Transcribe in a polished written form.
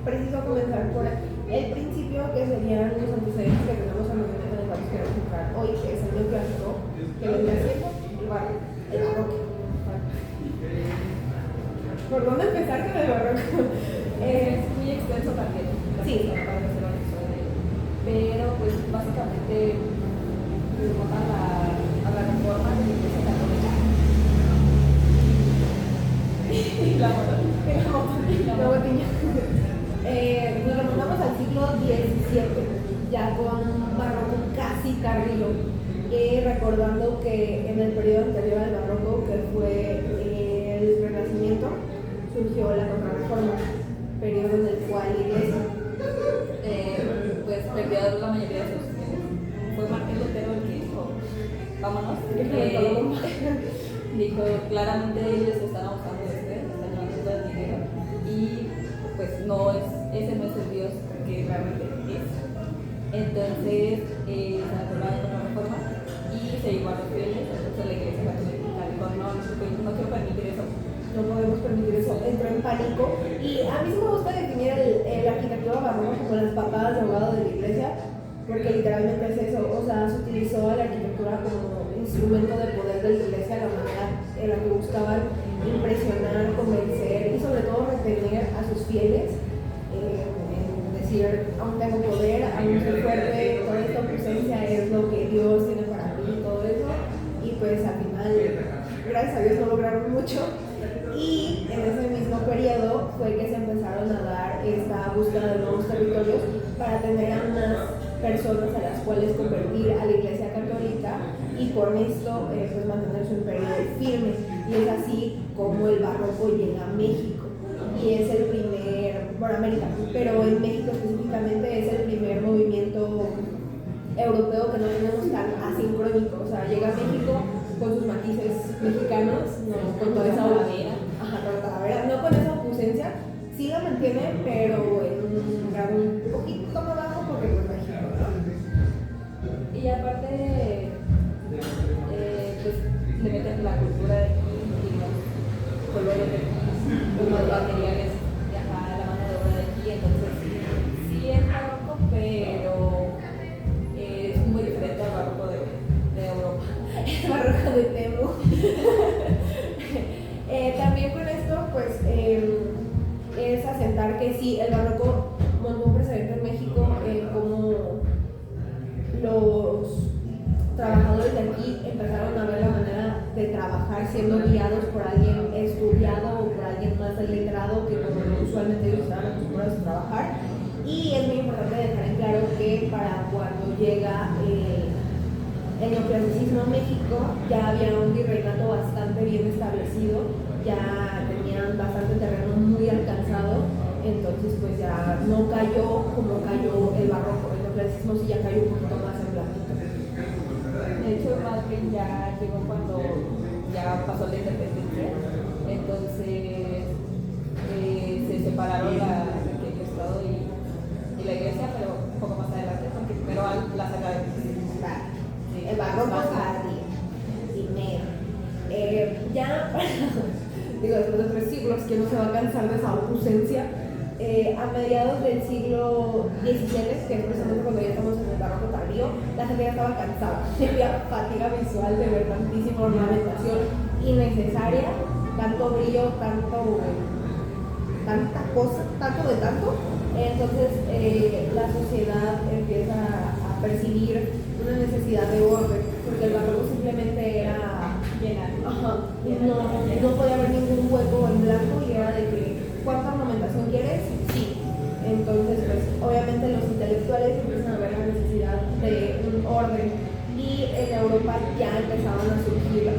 preciso comenzar por el principio, que serían los antecedentes que tenemos al momento en el cual nos queremos entrar hoy, que es el neoclásico, que vendría siendo el barroco. ¿Por dónde empezar con el barroco? Es muy extenso también, sí, para hacer un episodio, pero pues básicamente remonta a la reforma de la Iglesia Católica. La botella. Nos remontamos al siglo XVII, ya con un barroco casi tardío, recordando que en el periodo anterior al barroco, que fue el Renacimiento, surgió la Contrarreforma, periodo en el cual la Iglesia pues perdió la mayoría de sus fieles. Fue Martín Lutero el que dijo, vámonos. Dijo, claramente ellos están abusando de usted, están llevando todo el dinero y pues ese no es el Dios que realmente es. Entonces se aprobó la Contrarreforma y se igualó a los fieles. Entonces la Iglesia Católica dijo, no quiero permitir eso. No podemos permitir eso, entró en pánico. Y a mí sí me gusta definir la arquitectura barroca como las patadas de ahogado de la iglesia, porque literalmente es eso, o sea, se utilizó la arquitectura como instrumento de poder de la iglesia, la manera en la que buscaban impresionar, convencer y sobre todo retener a sus fieles, en decir, aún tengo poder, aún soy fuerte, toda esta presencia es lo que Dios tiene para mí y todo eso. Y pues al final, gracias a Dios no lograron mucho. Y en ese mismo periodo fue que se empezaron a dar esta búsqueda de nuevos territorios para tener a más personas a las cuales convertir a la Iglesia Católica y con esto pues mantener su imperio firme. Y es así como el barroco llega a México y es el primer, bueno, América, pero en México específicamente es el primer movimiento europeo que no tenemos tan asincrónico, o sea, llega a México con sus matices mexicanos, no con toda esa no con esa opusencia, sí la mantiene, pero en un grado un poquito más bajo porque pues México, ¿no? Y aparte, pues le meten la cultura de aquí y los colores de aquí, los materiales, la mano de obra de aquí, entonces sí es barroco, pero es muy diferente al barroco de Europa. El barroco de Temu. También con esto, pues, es asentar que sí, el barroco montó un precedente en México, como los trabajadores de aquí empezaron a ver la manera de trabajar siendo guiados por alguien estudiado o por alguien más letrado que como usualmente ellos estaban acostumbrados a trabajar. Y es muy importante dejar en claro que para cuando llega el neoclasicismo a México ya había un virreinato bastante bien establecido, ya tenían bastante terreno muy alcanzado, entonces pues ya no cayó como cayó el barroco, el neoclasicismo sí ya cayó un poquito más en blanquito. De hecho, más bien ya llegó cuando ya pasó la independencia, entonces se separaron el Estado y la Iglesia, pero un poco más adelante, porque primero la sacaron. El barroco tardío, ya digo, después de 3 siglos, que no se va a cansar de esa ausencia, a mediados del siglo XVII, que es precisamente cuando ya estamos en el barroco tardío, la gente ya estaba cansada, había fatiga visual de ver tantísima ornamentación innecesaria, tanto brillo, tanta cosa, tanto de tanto. Entonces la sociedad empieza a percibir una necesidad de orden, porque el barroco simplemente era Llenar. No podía haber ningún hueco en blanco y era de que ¿cuánta ornamentación quieres? Sí. Entonces pues obviamente los intelectuales empiezan a ver la necesidad de un orden y en Europa ya empezaban a surgir